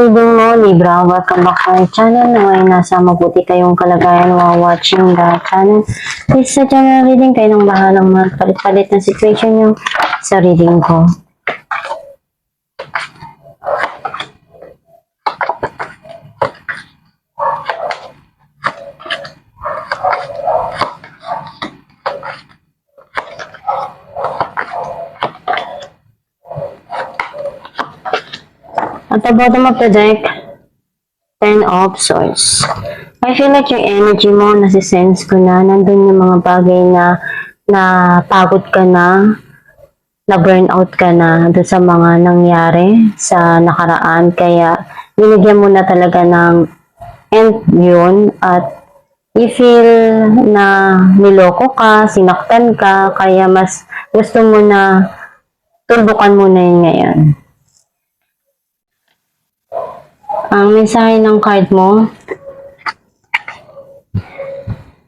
reading mo, Libra. Welcome back to my channel. Ngayon nasa mabuti kayong kalagayan while watching the channel. Please sa channel reading, kayo nang bahalang magpalit-palit ng situation nyo sa reading ko. At the bottom of the deck, 10 of Swords. I feel like yung energy mo, nasisense ko na, nandun yung mga bagay na pagod ka na burnout ka na doon sa mga nangyari sa nakaraan. Kaya, binigyan mo na talaga ng end yun. At i-feel na niloko ka, sinaktan ka, kaya mas gusto mo na tulbukan mo na yun ngayon. Ang mensahe ng card mo,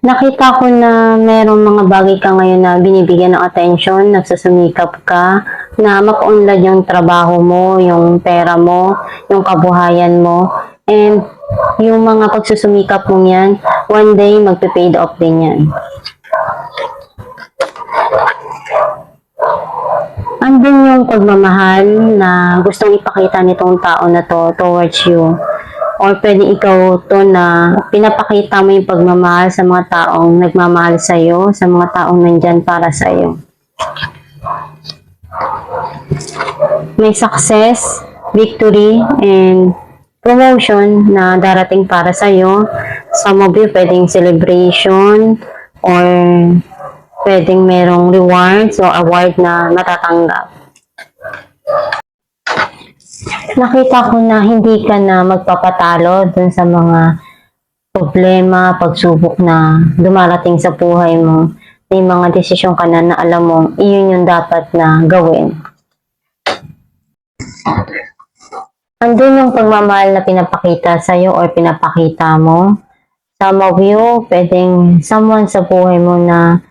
nakita ko na merong mga bagay ka ngayon na binibigyan ng atensyon, nagsusumikap ka, na makaunlad yung trabaho mo, yung pera mo, yung kabuhayan mo, and yung mga pagsusumikap mo yan, one day magpe-paid off din yan. Andun yung pagmamahal na gustong ipakita nitong tao na to towards you. Or pwede ikaw to na pinapakita mo yung pagmamahal sa mga taong nagmamahal sa'yo, sa mga taong nandyan para sa'yo. May success, victory, and promotion na darating para sa'yo. Some of you pwedeng celebration or pwedeng merong rewards o award na matatanggap. Nakita ko na hindi ka na magpapatalo dun sa mga problema, pagsubok na dumarating sa buhay mo. May mga desisyon ka na alam mo, iyon yung dapat na gawin. Andun yung pagmamahal na pinapakita sa'yo or pinapakita mo. Some of you, pwedeng someone sa buhay mo na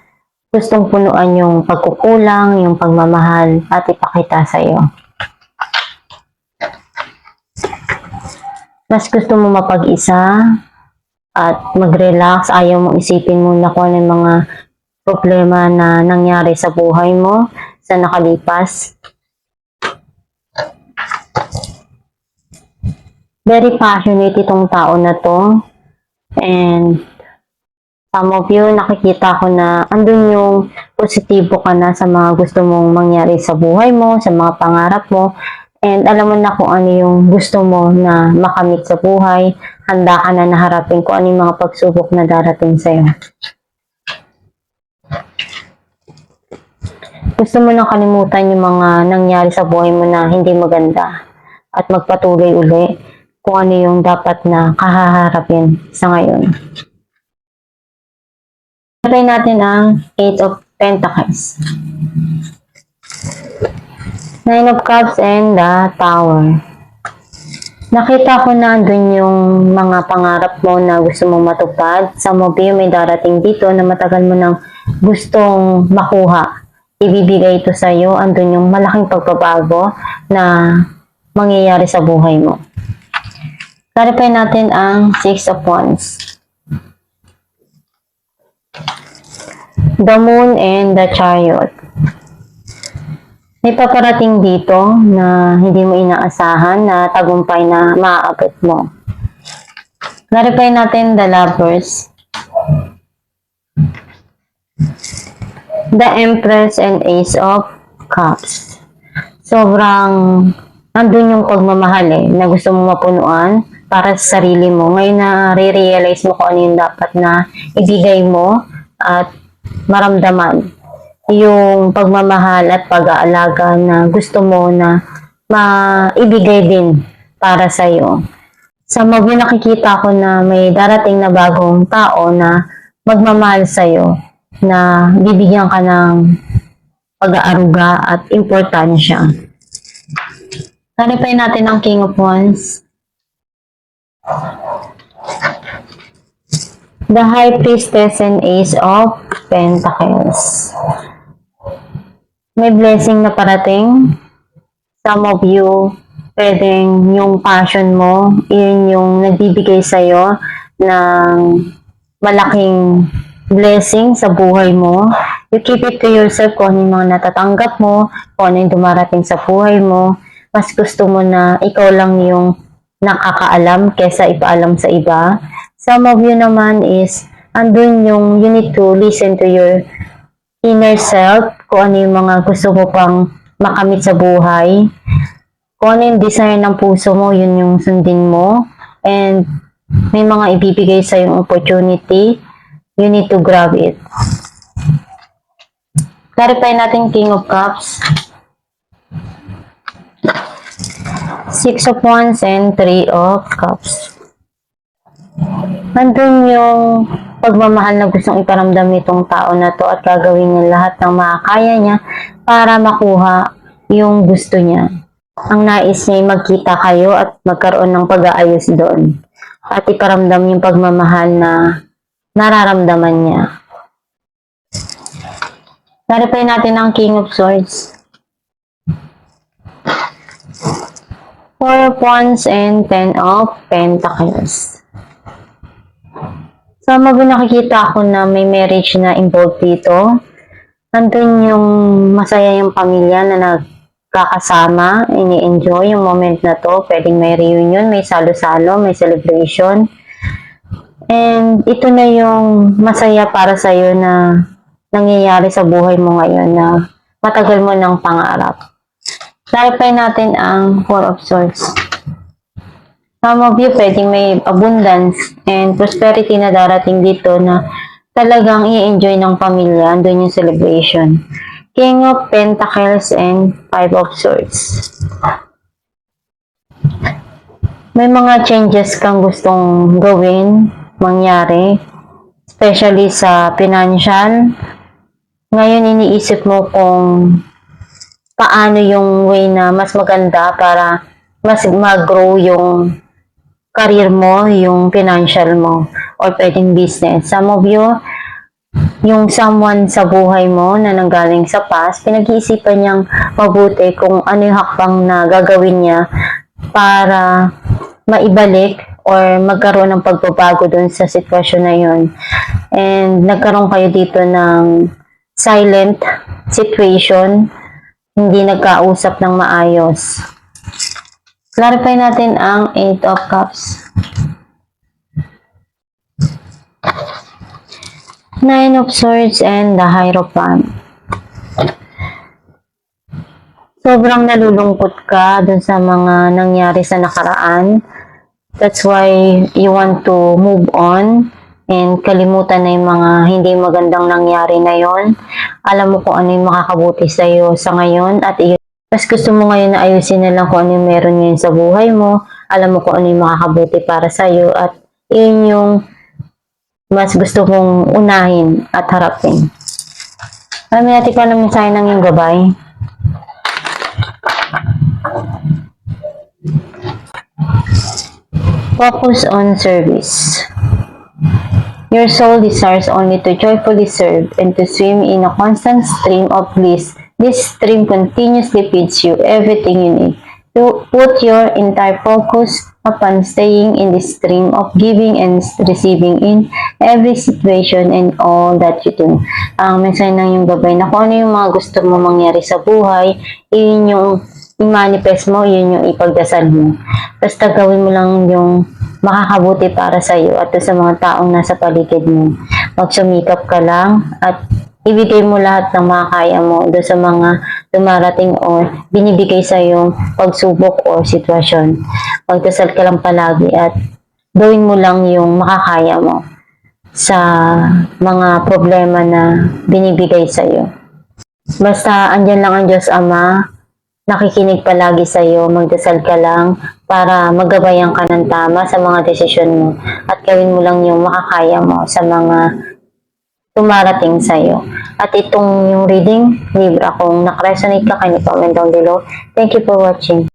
gustong punuan yung pagkukulang, yung pagmamahal at ipakita sa'yo. Mas gusto mo mapag-isa at mag-relax, ayaw mong isipin muna kung ano yung mga problema na nangyari sa buhay mo sa nakalipas. Very passionate itong tao na to, and some of you, nakikita ko na andun yung positibo ka na sa mga gusto mong mangyari sa buhay mo, sa mga pangarap mo, and alam mo na kung ano yung gusto mo na makamit sa buhay, handa ka na naharapin kung ano yung mga pagsubok na darating sa'yo. Gusto mo nang kalimutan yung mga nangyari sa buhay mo na hindi maganda at magpatuloy uli kung ano yung dapat na kahaharapin sa ngayon. Try natin ang 8 of Pentacles, 9 of Cups, and the Tower. Nakita ko na andun yung mga pangarap mo na gusto mong matupad. Some of you may darating dito na matagal mo nang gustong makuha. Ibibigay ito sa'yo. Andun yung malaking pagbabago na mangyayari sa buhay mo. Clarify natin ang 6 of Wands, the Moon, and the Chariot. May paparating dito na hindi mo inaasahan na tagumpay na maaabot mo. Clarify natin the Lovers, the Empress, and Ace of Cups. Sobrang andun yung pagmamahal na gusto mo mapunuan para sa sarili mo. Ngayon na re-realize mo kung ano yung dapat na ibigay mo at maramdaman yung pagmamahal at pag-aalaga na gusto mo na maibigay din para sa'yo. Sa mga nakikita ko na may darating na bagong tao na magmamahal sa'yo, na bibigyan ka ng pag-aaruga at importansya. Clarify natin ang King of Wands, the High Priestess, and Ace of Pentacles. May blessing na parating. Some of you pwedeng yung passion mo, yun yung nagbibigay sa'yo ng malaking blessing sa buhay mo. You keep it to yourself kung ano yung mga natatanggap mo, kung ano yung dumarating sa buhay mo. Mas gusto mo na ikaw lang yung nakakaalam kesa ipaalam sa iba. Some of you naman is, andun yung you need to listen to your inner self, kung ano yung mga gusto mo pang makamit sa buhay. Kung ano yung desire ng puso mo, yun yung sundin mo. And may mga ibibigay sa yung opportunity, you need to grab it. Clarify natin King of Cups, Six of Wands, and Three of Cups. Nandun yung pagmamahal na gustong iparamdam nitong tao na to at gagawin niya lahat ng makakaya niya para makuha yung gusto niya. Ang nais niya ay magkita kayo at magkaroon ng pag-aayos doon at iparamdam yung pagmamahal na nararamdaman niya. Clarify natin ang King of Swords, Four of Wands, and Ten of Pentacles. So, nakikita ako na may marriage na involved dito. Nandun yung masaya yung pamilya na nagkakasama, ini-enjoy yung moment na to. Pwedeng may reunion, may salo-salo, may celebration. And ito na yung masaya para sa'yo na nangyayari sa buhay mo ngayon na matagal mo ng pangarap. Clarify natin ang Four of Swords. Some of you pwedeng may abundance and prosperity na darating dito na talagang i-enjoy ng pamilya. Andun yung celebration. King of Pentacles and Five of Swords. May mga changes kang gustong gawin, mangyari, especially sa financial. Ngayon iniisip mo kung paano yung way na mas maganda para mas mag-grow yung career mo, yung financial mo, or pwedeng business. Some of you, yung someone sa buhay mo na nanggaling sa past, pinag-iisipan niyang mabuti kung ano yung hakbang na gagawin niya para maibalik or magkaroon ng pagbabago dun sa sitwasyon na yun. And nagkaroon kayo dito ng silent situation, hindi nagkausap ng maayos. Clarify natin ang Eight of Cups, Nine of Swords, and the Hierophant. Sobrang nalulungkot ka dun sa mga nangyari sa nakaraan. That's why you want to move on and kalimutan na yung mga hindi magandang nangyari na yon. Alam mo kung ano yung makakabuti sa'yo sa ngayon at mas gusto mo ngayon na ayusin na lang kung ano yung meron ngayon sa buhay mo. Alam mo kung ano yung makakabuti para sa'yo at yun yung mas gusto mong unahin at harapin. Alam natin kung ano mensahe ng yung gabay. Focus on service. Your soul desires only to joyfully serve and to swim in a constant stream of bliss. This stream continuously feeds you everything you need. To put your entire focus upon staying in the stream of giving and receiving in every situation and all that you do. Ang mensahe ng yung gabay na kung ano yung mga gusto mo mangyari sa buhay, yun yung i-manifest mo, yun yung ipagdasal mo. Basta gawin mo lang yung makakabuti para sa iyo at sa mga taong nasa paligid mo. Magsumikap ka lang at ibigay mo lahat ng makakaya mo doon sa mga dumarating o binibigay sa iyong pagsubok o sitwasyon. Magdasal ka lang palagi at gawin mo lang yung makakaya mo sa mga problema na binibigay sa iyo. Basta andyan lang ang Diyos Ama, nakikinig palagi sa iyo, magdasal ka lang para magabayan ka ng tama sa mga desisyon mo at gawin mo lang yung makakaya mo sa mga tumarating sa iyo. At itong yung reading, Libra, kung nakaresonate ka, kindly comment down below. Thank you for watching.